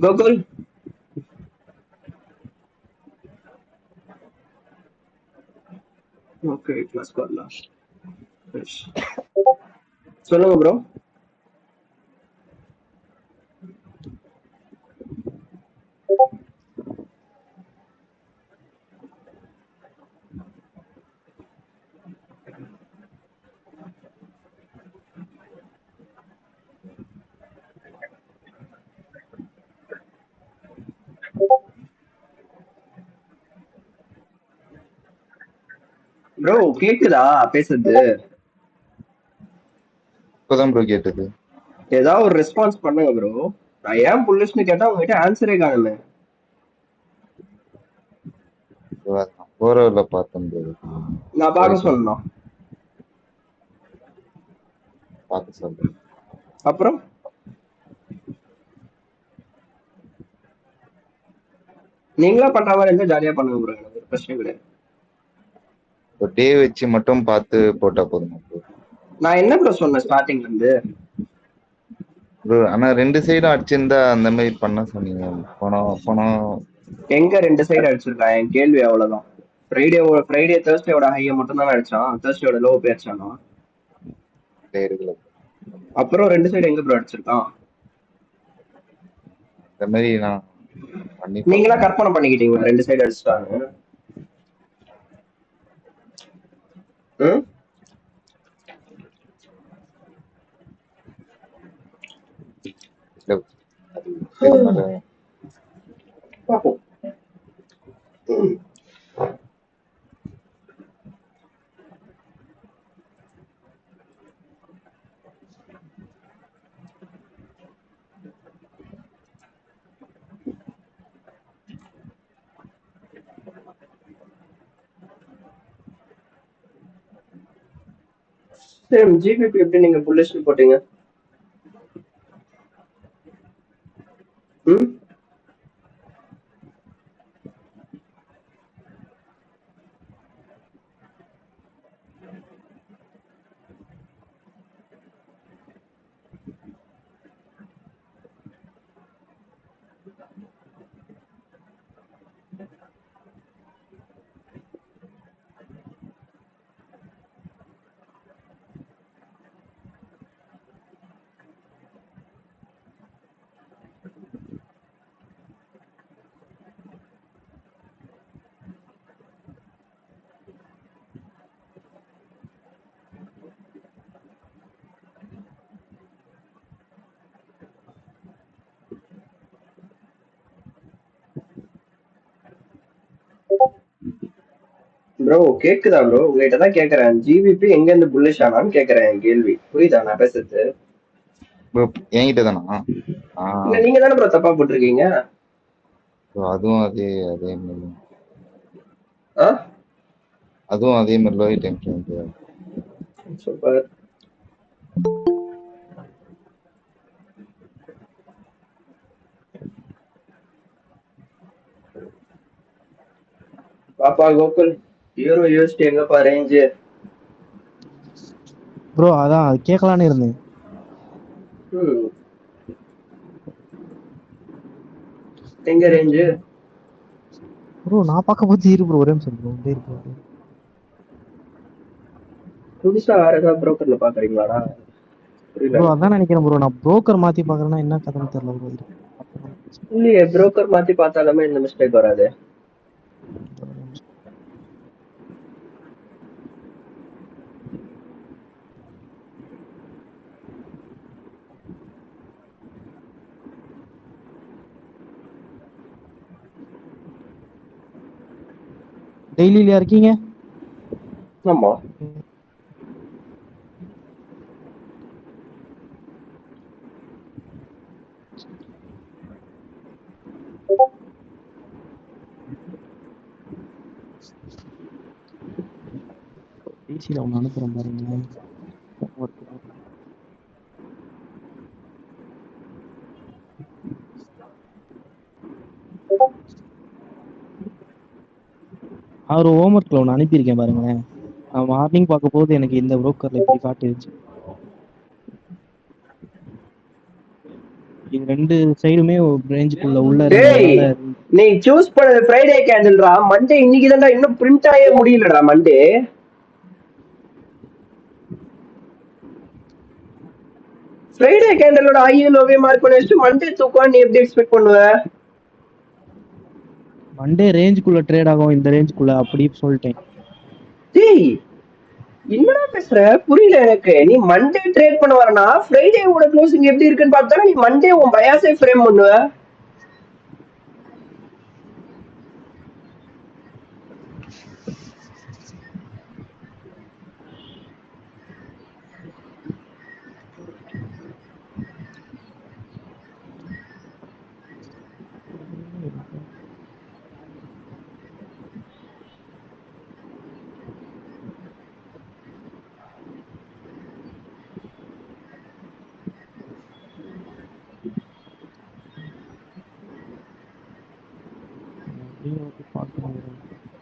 Gokul okay class வரலாம். சொல்லுங்க bro. Bro கேக்குதா பேசுறது? இப்பதான் ப்ரோ கேட்டது. ஏதாவது ஒரு ரெஸ்பான்ஸ் பண்ணுங்க ப்ரோ. நான் ஏன் புல்லிஷ்னு கேட்டா உங்ககிட்ட ஆன்சரே காணுமே. போறவரில் பார்த்தேன் ப்ரோ. நான் பார்க்க சொல்லணும். பார்க்க சொல்றேன். அப்புறம் நீங்களா பண்ற மாதிரி இருந்தா ஜாலியா பண்ணுங்க ப்ரோ, எனக்கு ஒரு பிரச்சனை கிடையாது. ஒரு டே வச்சு மட்டும் பார்த்து போட்டா போதுமா ப்ரோ? நான் என்ன ப்ரோ சொன்னேன் ஸ்டார்டிங்ல இருந்து? ப்ரோ ஆனா 2 சைடும் அடிச்சிருந்தா அந்த மாதிரி பண்ண சொன்னீங்க. பணம் எங்க 2 சைடு அடிச்சிருக்கான்? என் கேள்வி அவ்வளவுதான். ஃப்ரைடே தேர்ஸ்டேவோட ஹையை மட்டும் தான் அடிச்சான், தேர்ஸ்டேவோட லோ போயிடுச்சானா? பிளேயர்களை அப்புறம் 2 சைடு எங்க ப்ரோ அடிச்சிருக்கான்? இந்த மாதிரி நான் பண்ணி நீங்களா பார்க்கணும். கற்பனை பண்ணிக்கிட்டீங்களா 2 சைடு அடிச்சிட்டாங்க? ம் இல்லை, அது தெரியுமால. பார்ப்போம். சரி, ஜிபிபி எப்படி நீங்க புல்லிஷ் போட்டீங்க? ம் ப்ரோ கேக்குதா ப்ரோ? உங்ககிட்ட தான் கேக்குறேன். ஜிபிபி எங்க இருந்து புல்லிஷ் ஆனான்னு கேக்குறேன். என் கேள்வி புரியுதா நான் பேசுறது? ப்ரோ என்கிட்ட தானா? இல்ல நீங்க தானே ப்ரோ தப்பா போட்டிருக்கீங்க. அதுவும் அதே அதே மாதிரி ஆ அதுவும் அதே மாதிரி லோ டென்ஷன் ப்ரோ. சூப்பர். பாப்பா கோகுல், யூரோ யூஎஸ்டி எங்கப்பா ரேஞ்சு? ப்ரோ அதான் அது கேட்கலான்னு இருந்தேன். ம் எங்க ரேஞ்சு? ப்ரோ நான் பார்க்க போது இரு ப்ரோ, ஒரே நிமிஷம் ப்ரோ, அப்படியே இரு ப்ரோ. புதுசா வேற ஏதாவது ப்ரோக்கர்ல பாக்குறீங்களாடா? புரியல ப்ரோ எனக்கு. அதான் நினைக்கிறேன் ப்ரோ, நான் புரோக்கர் மாத்தி பார்க்கறேன்னா என்ன கதைன்னு தெரியல ப்ரோ. இல்லையே, புரோக்கர் மாத்தி பார்த்தாலுமே இந்த மிஸ்டேக் வராது. டெய்லியில இருக்கீங்க? ஆமா. டிசியில் ஒன்று அனுப்புகிறேன் பாருங்களேன். அவர் ஹோம்ஒர்க்கில் ஒன்று அனுப்பியிருக்கேன் பாருங்களேன். நான் மார்னிங் பார்க்க போது எனக்கு இந்த புரோக்கரில் இப்படி காட்டுச்சு. ரெண்டு சைடுமே ரேஞ்சுக்குள்ள உள்ள டேய் இருந்ததுனால நீ சூஸ் பண்ணது ஃப்ரைடே கேண்டில்ரா. மண்டே இன்னைக்கு தான்டா இன்னும் பிரிண்ட் ஆயே முடியலடா மண்டே. ஃப்ரைடே கேண்டலோட ஐஎல்ஓவே மார்க் பண்ணி வச்சு மண்டே தூக்கம் நீ எப்படி எக்ஸ்பெக்ட் பண்ணுவ? மண்டே ரேஞ்சுக்குள்ள ட்ரேட் ஆகும் இந்த ரேஞ்சுக்குள்ள அப்படி சொல்லிட்டேன். டேய் என்னடா பேசுற? புரியல எனக்கு. நீ மண்டே ட்ரேட் பண்ண வரனா ஃப்ரைடேவோட க்ளோசிங் எப்படி இருக்குன்னு பார்த்தா நீ மண்டே உன் பயாஸே ஃப்ரேம் பண்ணுவ.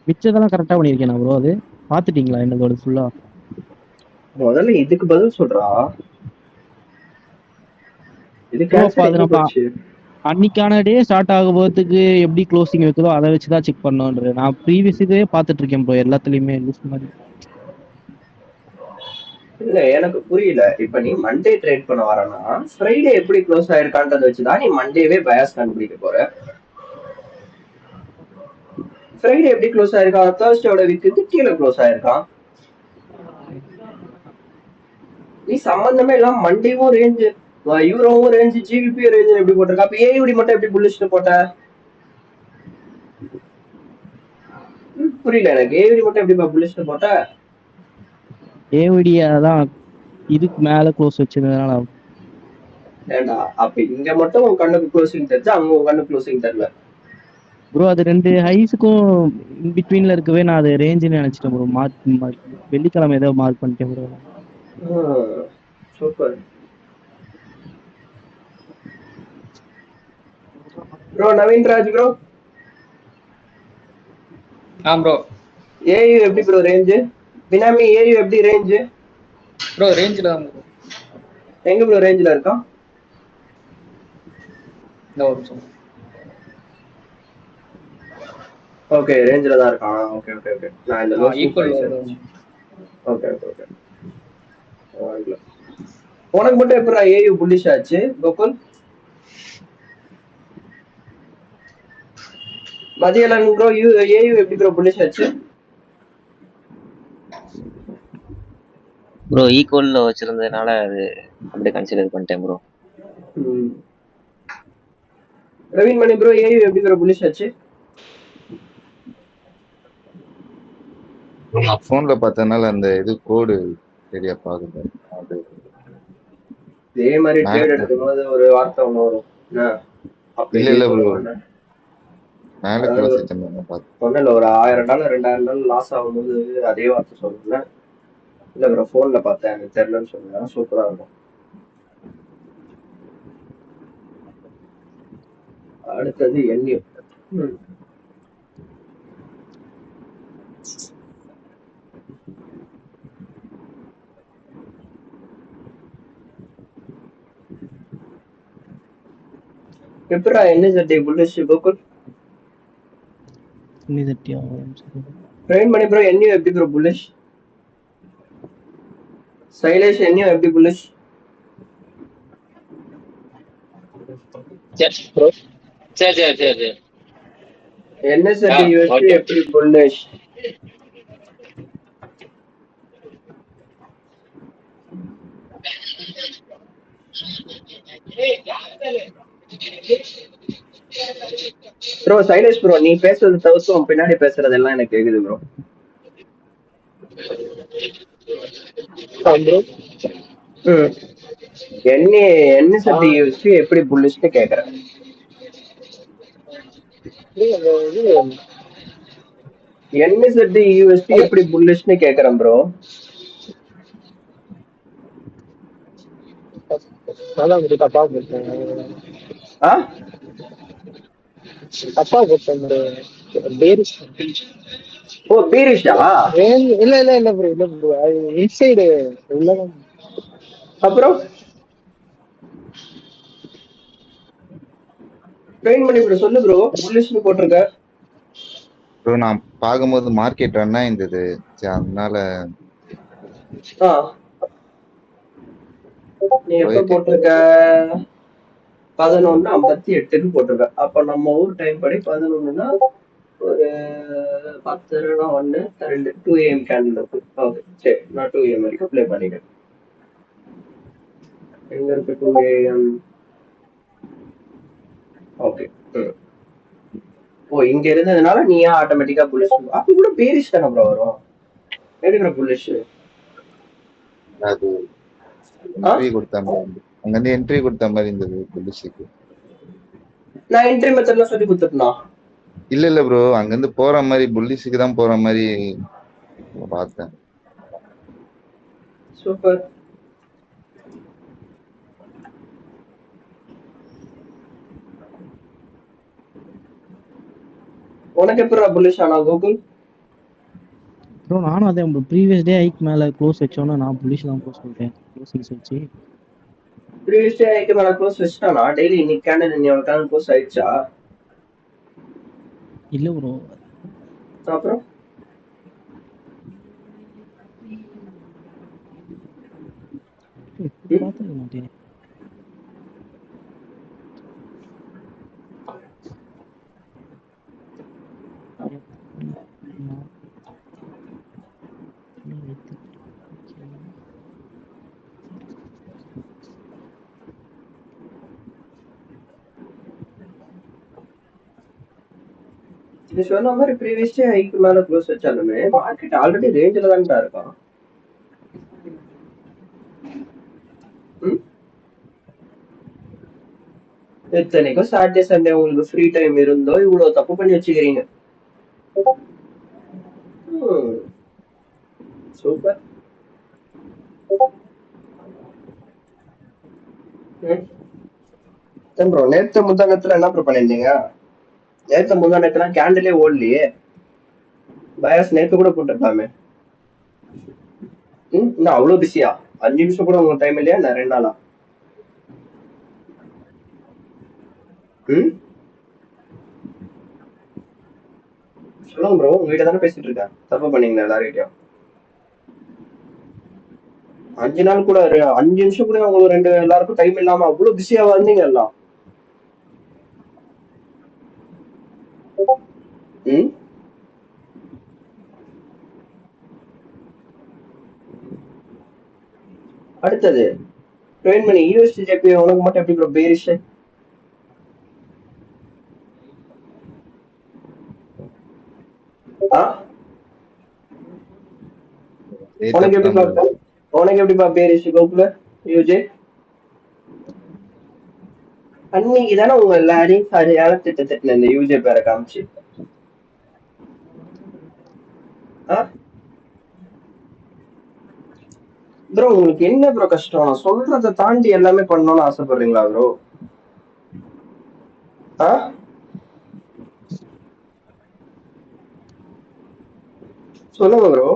மிச்சதெல்லாம் கரெக்டா பண்ணிருக்கேன் ப்ரோ. அது பாத்துட்டீங்களா என்னதோட ஃபுல்லா? முதல்ல இதுக்கு பதில் சொல்றா. இது ப்ரோ அப்ப அது நம்ம போச்சு. அன்னைக்கான டே ஸ்டார்ட் ஆகும் போதுக்கு எப்படி க்ளோசிங் வைக்குதோ அதை வச்சுதான் செக் பண்ணோன்றது. நான் ப்ரீவியஸ் இதே பாத்துட்டு இருக்கேன் ப்ரோ எல்லாத்துலயுமே லூஸ் மாதிரி. இல்ல எனக்கு புரியல. இப்ப நீ மண்டே ட்ரேட் பண்ண வரனா ஃப்ரைடே எப்படி க்ளோஸ் ஆயிருக்கான்றத வச்சுதான் நீ மண்டேவே பயாஸ் கண்டுபிடிக்க போற. ஃப்ரைடே எப்படி க்ளோஸ் ஆயிருக்கான்? தேர்ஸ்டேவோட விக்கு கீழே க்ளோஸ் ஆயிருக்கான். நீ சம்பந்தமே இல்லாம மண்டேவும் ரேஞ்சு, யூரோவும் ரேஞ்சு, ஜிபிபியும் ரேஞ்சு எப்படி போட்டிருக்கா? அப்ப ஏயுடி மட்டும் எப்படி புல்லிஷ்னு போட்ட? புரியல எனக்கு. ஏயுடி மட்டும் எப்படி புல்லிஷ்னு போட்ட? ஏவிடி அதான் இதுக்கு மேல க்ளோஸ் வச்சிருந்ததுனால. ஏண்டா அப்ப இங்க மட்டும் உன் கண்ணுக்கு க்ளோசிங் தெரிஞ்சா அங்க உன் கண்ணுக்கு க்ளோசிங் தெரியல ப்ரோ? அது ரெண்டு ஹைஸுக்கும் பிட்வீன்ல இருக்கவே நான் அது ரேஞ்சுன்னு நினைச்சிட்டேன் ப்ரோ. வெள்ளிக்கிழமை ஏதோ மார்க் பண்ணிட்டேன் bro. Super bro. Naveenraj bro. Bro AU எப்படி ப்ரோ ரேஞ்சு? பினாமி ஏயு எப்படி ரேஞ்சு? ப்ரோ ரேஞ்சில தான் ப்ரோ. எங்க ப்ரோ ரேஞ்சில இருக்கான்? ஒரு நிமிஷம். ஓகே ரேஞ்சில தான் இருக்கான். Okay okay okay. நான் இந்த low equal. Okay okay okay. உனக்கு மட்டும் எப்படா ஏயு புல்லிஷ் ஆச்சு கோகுல்? மதியலன் ப்ரோ ஏயு எப்படி ப்ரோ புல்லிஷ் ஆச்சு? ப்ரோ ஈக்குவல்ல வச்சிருந்ததுனால அது அப்படியே கன்சிடர் பண்ணிட்டேன் ப்ரோ. ரவீன் மணி ப்ரோ ஏயு எப்படி ப்ரோ புல்லிஷ் ஆச்சு? நான் போன்ல பார்த்தனால அந்த இது கோடு சரியா பாக்குது. அது இதே மாதிரி மேல ட்ரேட் எடுக்கும்போது ஒரு வார்த்தை ஒண்ணு வரும். இல்ல ப்ரோ, மேல க்ளோஸ் வச்சிருந்தேன் பார்த்தேன். ஒன்னும் இல்ல, ஒரு $1000 $2000 லாஸ் ஆகும்போது அதே வார்த்தை சொல்லல. இல்ல ப்ரோ போன்ல பார்த்தேன் எனக்கு தெரியலன்னு சொல்லுங்க. சூப்பரா இருக்கும். அடுத்தது என்யூ. எப்படா NZD புல்லிஷ் கோகுல்? ட்ரெயின் பண்ணி ப்ரோ என்யூ எப்படி ப்ரோ புல்லிஷ்? சைலேஷ் என்யூ எப்படி புல்லிஷ்? சரி சரி சரி சரி. NZD USD எப்படி புல்லிஷ்? ப்ரோ சைலேஷ் ப்ரோ நீ பேசுறது தவிர்த்து பின்னாடி பேசுறது எல்லாம் எனக்கு கேக்குது ப்ரோ. NZD USD எப்படி புல்லிஷ்னு கேக்குறேன். NZD USD எப்படி புல்லிஷ்னு கேக்குறேன் ப்ரோ. ஓ பீரிஷா? இல்ல ப்ரோ இல்ல ப்ரோ இன்சைடு உள்ளதான். அப்புறம் ட்ரெயின் பண்ணி ப்ரோ சொல்லு ப்ரோ புல்லிஷ்னு போட்டிருக்க. ப்ரோ நான் பார்க்கும்போது மார்க்கெட் ரன் ஆயிருந்தது. சரி அதனால ஆ நீ எப்ப போயிட்டு போட்டிருக்க? 11:58க்கு போட்டிருக்க. அப்ப நம்ம ஊர் டைம் படி 11ன்னா ஒரு 10 1 2 2 AM கேண்டில் இருக்கு. ஓகே சரி நான் 2 AM வரைக்கும் ப்ளே பண்ணிட்டேன். எங்க இருக்கு 2 AM? ஓகே. ஓ இங்க இருந்ததுனால நீ ஏன் ஆட்டோமேட்டிக்கா புல்லிஷ்? அப்ப கூட பேரிஷ் தானே ப்ரோ வரும். எடுக்கிற புல்லிஷ். அது ஆ என்ட்ரி கொடுத்த மாதிரி இருந்தது. அங்கிருந்து என்ட்ரி கொடுத்த மாதிரி இருந்தது புல்லிஷுக்கு. நான் என்ட்ரி மெத்தட்லாம் சொல்லி கொடுத்துட்டேனா? இல்ல ப்ரோ அங்கிருந்து போற மாதிரி புல்லிஷுக்கு தான் போற மாதிரி பார்த்தேன். சூப்பர். உனக்கு எப்படிடா புல்லிஷ் ஆனா கூகுள்? ப்ரோ நானும் அதே ப்ரீவியஸ் டே ஐக்கு மேல க்ளோஸ் வச்சோன்னா நான் புல்லிஷ் தான் ப்ரோ சொல்றேன். க்ளோசிங்ஸ் வச்சு ப்ரீவியஸ் டே ஐக்கு மேல க்ளோஸ் வச்சுட்டானா? டெய்லி இன்னைக்கு கேண்டில் இன்னைக்கு கேண்டில் க்ளோஸ் ஆயிடுச்சா? இல்ல ப்ரோ. அப்புறம் பார்த்துக்க மாட்டேன். நீ சொன்ன மாதிரி ப்ரீவியஸ் டே ஐக்கு மேல க்ளோஸ் வச்சாலுமே மார்க்கெட் ஆல்ரெடி ரேஞ்சில் தான்டா இருக்கான். இத்தனைக்கும் சாட்டர்டே சண்டே உங்களுக்கு ஃப்ரீ டைம் இருந்தோ இவ்வளவு தப்பு பண்ணி வச்சுக்கிறீங்க. சூப்பர். ப்ரோ நேத்து முந்தானத்துல என்ன ப்ரோ பண்ணிருந்தீங்க? நேத்து முந்தானத்துலாம் கேண்டிலே ஓடலையே. பயாஸ் நேத்து கூட போட்டுருக்காமே. இன்னும் அவ்வளவு பிஸியா? 5 நிமிஷம் கூட உங்களுக்கு டைம் இல்லையா? நான் 2 நாளா? சொல்லுங்க ப்ரோ உங்ககிட்ட தானே பேசிட்டு இருக்கேன். தப்பு பண்ணீங்களா எல்லார்கிட்டயும்? 5 நாள் கூட 5 நிமிஷம் கூட உங்களுக்கு எல்லாருக்கும் டைம் இல்லாம அவ்வளவு பிஸியா வந்தீங்க எல்லாம். அடுத்தது ட்ரெயின் பண்ணி யூஎஸ்டி ஜேபி உனக்கு மட்டும் எப்படி ப்ரோ பேரிஷ்? உனக்கு எப்படிப்பா பேரிஷ் கோகுல யூஜே? அன்னைக்கு தானே உங்க எல்லாரையும் சரியான திட்டத்திட்ட இந்த யூஜே பேரை காமிச்சு. ப்ரோ உங்களுக்கு என்ன ப்ரோ கஷ்டம்? நான் சொல்றதை தாண்டி எல்லாமே பண்ணணும்னு ஆசைப்படுறீங்களா ப்ரோ? சொல்லுங்க ப்ரோ.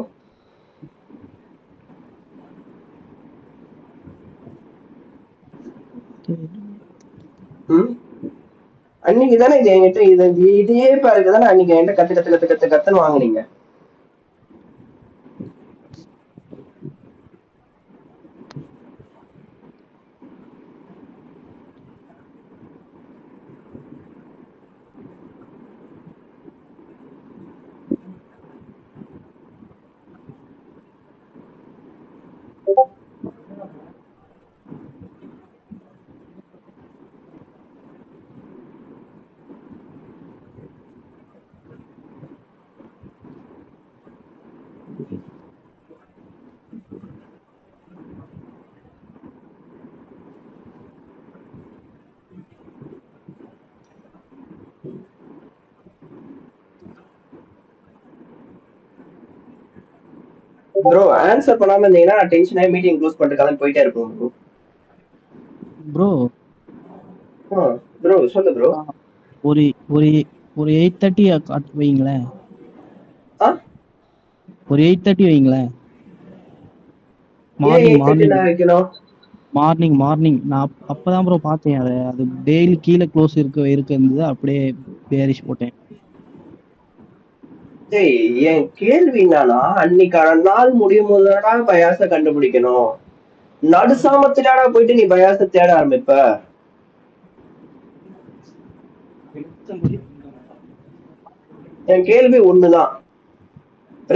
அன்னைக்கு தானே இது என்கிட்ட இதே பாருக்கு தானே அன்னைக்கு என்கிட்ட கத்துன்னு வாங்குனீங்க. ப்ரோ ஆன்சர் பண்ணாம இருந்தீங்கன்னா டென்ஷன் ஆகி மீட்டிங் க்ளோஸ் பண்ணிட்டு கிளம்பி போயிட்டே இருப்போம் ப்ரோ. ப்ரோ சொல்லு ப்ரோ. ஒரு ஒரு ஒரு 8:30 வைங்களேன். ஒரு 8:30 வைங்களேன். மார்னிங் வைக்கணும். மார்னிங் மார்னிங் நான் அப்பதான் ப்ரோ பார்த்தேன் அதை. அது டெய்லி கீழே க்ளோஸ் இருந்தது, அப்படியே பேரிஷ் போட்டேன். டேய் என் கேள்வி என்னன்னா, அன்னைக்கான நாள் முடியும் போதுடா பயாச கண்டுபிடிக்கணும். நடுசாமத்திலாடா போயிட்டு நீ பயாச தேட ஆரம்பிப்ப. என் கேள்வி ஒண்ணுதான்,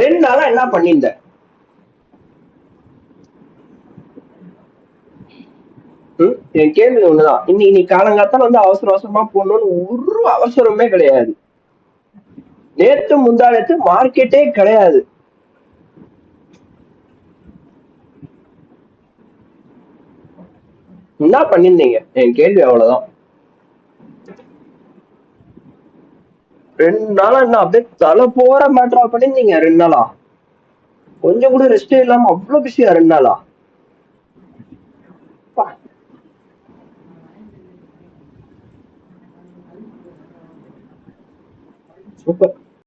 2 நாளா என்ன பண்ணிருந்த? என் கேள்வி ஒண்ணுதான். இன்னைக்கு நீ காலங்காத்தால வந்து அவசர அவசரமா போடணும்னு ஒரு அவசரமே கிடையாது. நேத்து முந்தானத்து மார்க்கெட்டே கிடையாது. என்ன பண்ணிருந்தீங்க? என் கேள்வி அவ்வளவுதான். 2 நாளா என்ன அப்படியே தலை போற மேட்டரா பண்ணிருந்தீங்க? 2 நாளா கொஞ்சம் கூட ரெஸ்டே இல்லாம அவ்வளவு பிஸியா 2 நாளா? சூப்பர்.